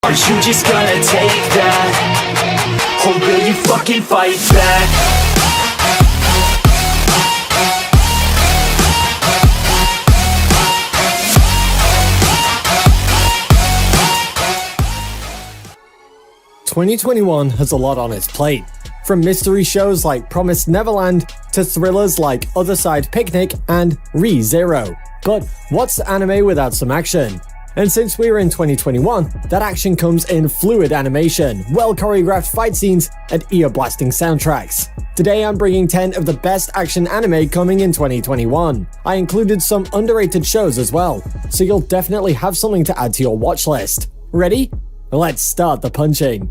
Are you just gonna take that? Or will you fucking fight back? "2021 has a lot on its plate. From mystery shows like Promised Neverland to thrillers like Other Side Picnic and Re:Zero. But what's anime without some action? And since we're in 2021, that action comes in fluid animation, well-choreographed fight scenes, and ear-blasting soundtracks. Today I'm bringing 10 of the best action anime coming in 2021. I included some underrated shows as well, so you'll definitely have something to add to your watch list. Ready? Let's start the punching.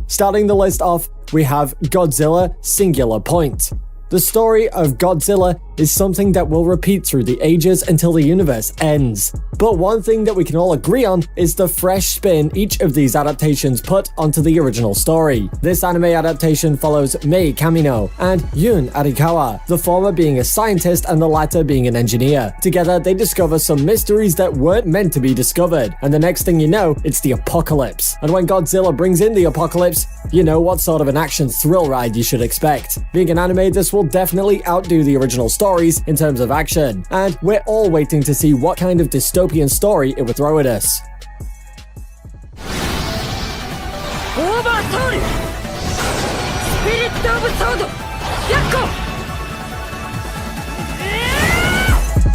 Starting the list off, we have Godzilla Singular Point. The story of Godzilla is something that will repeat through the ages until the universe ends. But one thing that we can all agree on is the fresh spin each of these adaptations put onto the original story. This anime adaptation follows Mei Kamino and Yun Arikawa, the former being a scientist and the latter being an engineer. Together, they discover some mysteries that weren't meant to be discovered, and the next thing you know, it's the apocalypse. And when Godzilla brings in the apocalypse, you know what sort of an action thrill ride you should expect. Being an anime, this will definitely outdo the original stories in terms of action, and we're all waiting to see what kind of dystopian story it would throw at us.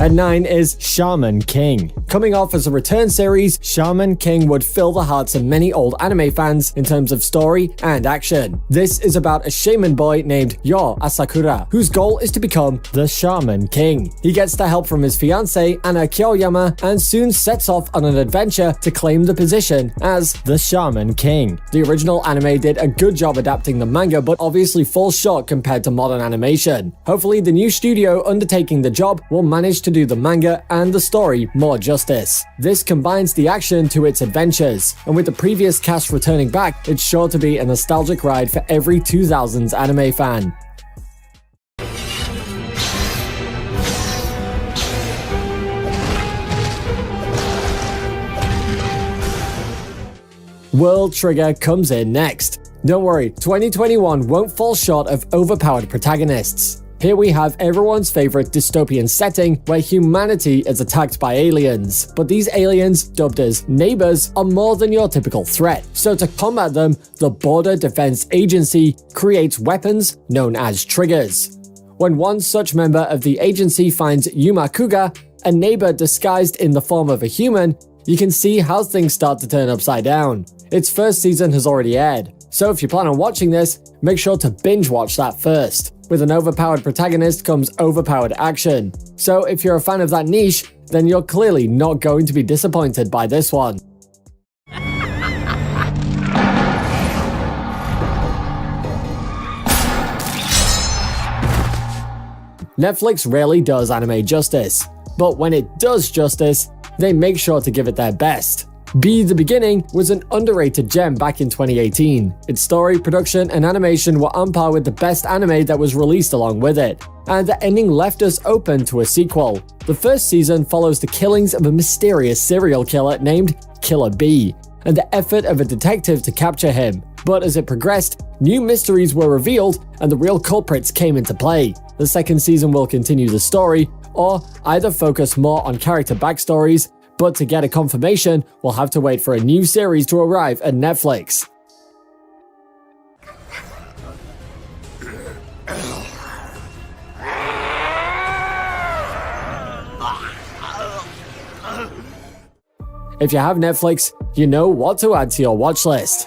At 9 is Shaman King. Coming off as a return series, Shaman King would fill the hearts of many old anime fans in terms of story and action. This is about a shaman boy named Yo Asakura, whose goal is to become the Shaman King. He gets the help from his fiancée, Anna Kyoyama, and soon sets off on an adventure to claim the position as the Shaman King. The original anime did a good job adapting the manga, but obviously falls short compared to modern animation. Hopefully the new studio undertaking the job will manage to do the manga and the story more justice. This combines the action to its adventures, and with the previous cast returning back, it's sure to be a nostalgic ride for every 2000s anime fan. World Trigger comes in next. Don't worry, 2021 won't fall short of overpowered protagonists. Here we have everyone's favorite dystopian setting where humanity is attacked by aliens. But these aliens, dubbed as neighbors, are more than your typical threat. So to combat them, the Border Defense Agency creates weapons known as triggers. When one such member of the agency finds Yuma Kuga, a neighbor disguised in the form of a human, you can see how things start to turn upside down. Its first season has already aired, so if you plan on watching this, make sure to binge watch that first. With an overpowered protagonist comes overpowered action. So if you're a fan of that niche, then you're clearly not going to be disappointed by this one. Netflix rarely does anime justice, but when it does justice, they make sure to give it their best. Be the Beginning was an underrated gem back in 2018. Its story, production, and animation were on par with the best anime that was released along with it, and the ending left us open to a sequel. The first season follows the killings of a mysterious serial killer named Killer B, and the effort of a detective to capture him. But as it progressed, new mysteries were revealed and the real culprits came into play. The second season will continue the story, or either focus more on character backstories, but to get a confirmation, we'll have to wait for a new series to arrive at Netflix. If you have Netflix, you know what to add to your watch list.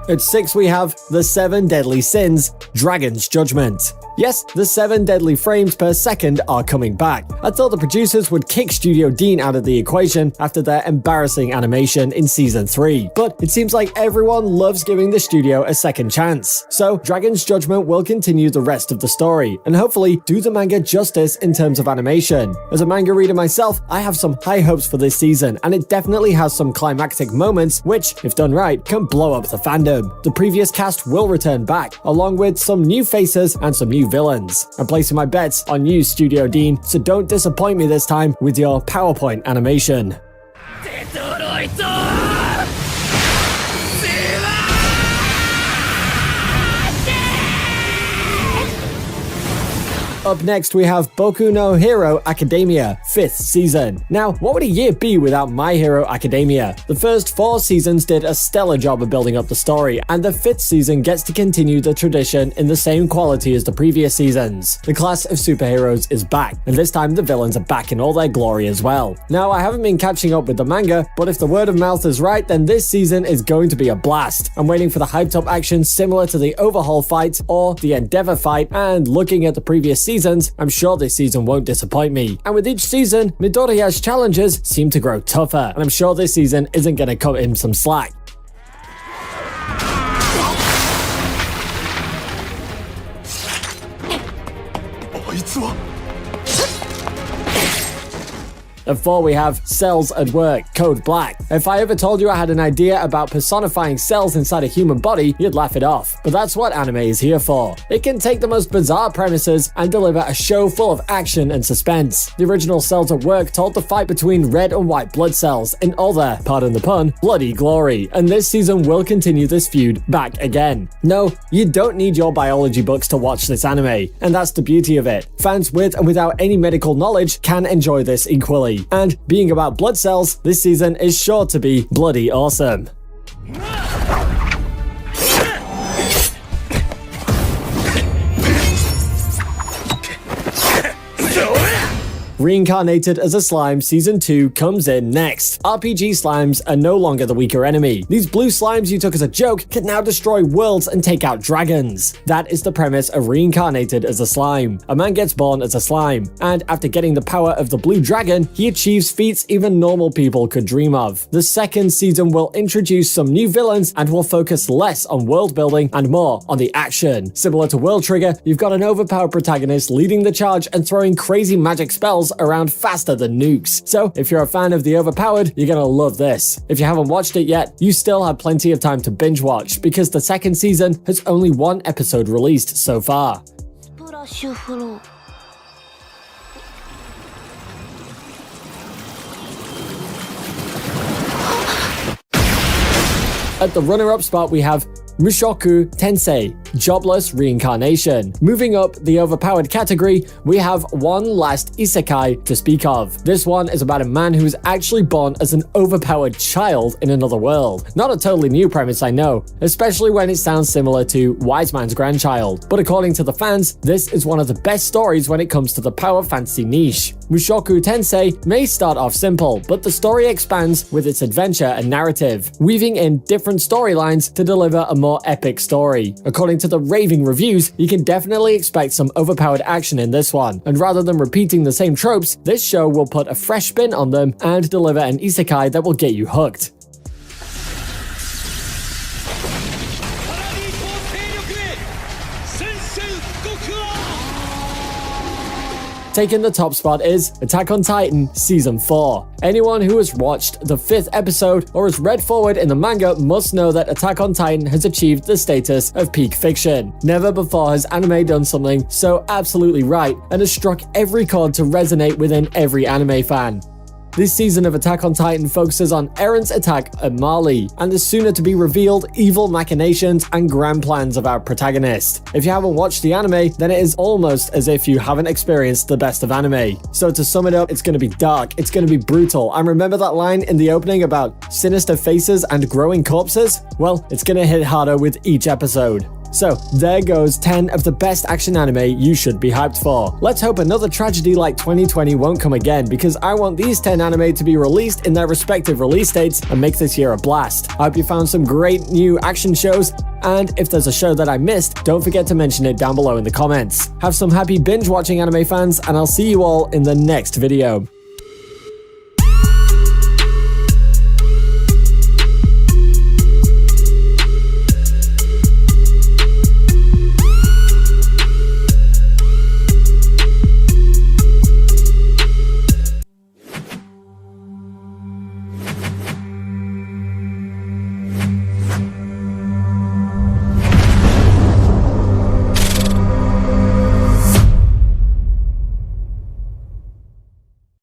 At 6 we have The 7 Deadly Sins, Dragon's Judgment. Yes, the 7 deadly frames per second are coming back. I thought the producers would kick Studio Dean out of the equation after their embarrassing animation in Season 3, but it seems like everyone loves giving the studio a second chance. So Dragon's Judgment will continue the rest of the story, and hopefully do the manga justice in terms of animation. As a manga reader myself, I have some high hopes for this season, and it definitely has some climactic moments which, if done right, can blow up the fandom. The previous cast will return back, along with some new faces and some new villains. I'm placing my bets on you, Studio Dean, so don't disappoint me this time with your PowerPoint animation. Up next, we have Boku no Hero Academia, 5th season. Now, what would a year be without My Hero Academia? The first 4 seasons did a stellar job of building up the story, and the 5th season gets to continue the tradition in the same quality as the previous seasons. The class of superheroes is back, and this time the villains are back in all their glory as well. Now, I haven't been catching up with the manga, but if the word of mouth is right, then this season is going to be a blast. I'm waiting for the hyped up action similar to the Overhaul fight or the Endeavor fight, and looking at the previous seasons, I'm sure this season won't disappoint me. And with each season, Midoriya's challenges seem to grow tougher, and I'm sure this season isn't going to cut him some slack. At 4, we have Cells at Work, Code Black. If I ever told you I had an idea about personifying cells inside a human body, you'd laugh it off. But that's what anime is here for. It can take the most bizarre premises and deliver a show full of action and suspense. The original Cells at Work told the fight between red and white blood cells in all their, pardon the pun, bloody glory. And this season will continue this feud back again. No, you don't need your biology books to watch this anime, and that's the beauty of it. Fans with and without any medical knowledge can enjoy this equally. And being about blood cells, this season is sure to be bloody awesome. Reincarnated as a Slime Season 2 comes in next. RPG slimes are no longer the weaker enemy. These blue slimes you took as a joke can now destroy worlds and take out dragons. That is the premise of Reincarnated as a Slime. A man gets born as a slime, and after getting the power of the blue dragon, he achieves feats even normal people could dream of. The 2nd season will introduce some new villains and will focus less on world building and more on the action. Similar to World Trigger, you've got an overpowered protagonist leading the charge and throwing crazy magic spells around faster than nukes. So if you're a fan of the overpowered, you're gonna love this. If you haven't watched it yet, you still have plenty of time to binge watch because the 2nd season has only 1 episode released so far. At the runner-up spot, we have Mushoku Tensei, Jobless Reincarnation. Moving up the overpowered category, we have one last isekai to speak of. This one is about a man who is actually born as an overpowered child in another world. Not a totally new premise, I know, especially when it sounds similar to Wise Man's Grandchild. But according to the fans, this is one of the best stories when it comes to the power fantasy niche. Mushoku Tensei may start off simple, but the story expands with its adventure and narrative, weaving in different storylines to deliver a more epic story. According to the raving reviews, you can definitely expect some overpowered action in this one, and rather than repeating the same tropes, this show will put a fresh spin on them and deliver an isekai that will get you hooked. Taking the top spot is Attack on Titan Season 4. Anyone who has watched the 5th episode or has read forward in the manga must know that Attack on Titan has achieved the status of peak fiction. Never before has anime done something so absolutely right and has struck every chord to resonate within every anime fan. This season of Attack on Titan focuses on Eren's attack at Marley and the sooner-to-be-revealed evil machinations and grand plans of our protagonist. If you haven't watched the anime, then it is almost as if you haven't experienced the best of anime. So to sum it up, it's going to be dark, it's going to be brutal, and remember that line in the opening about sinister faces and growing corpses? Well, it's going to hit harder with each episode. So, there goes 10 of the best action anime you should be hyped for. Let's hope another tragedy like 2020 won't come again, because I want these 10 anime to be released in their respective release dates and make this year a blast. I hope you found some great new action shows, and if there's a show that I missed, don't forget to mention it down below in the comments. Have some happy binge watching anime fans, and I'll see you all in the next video.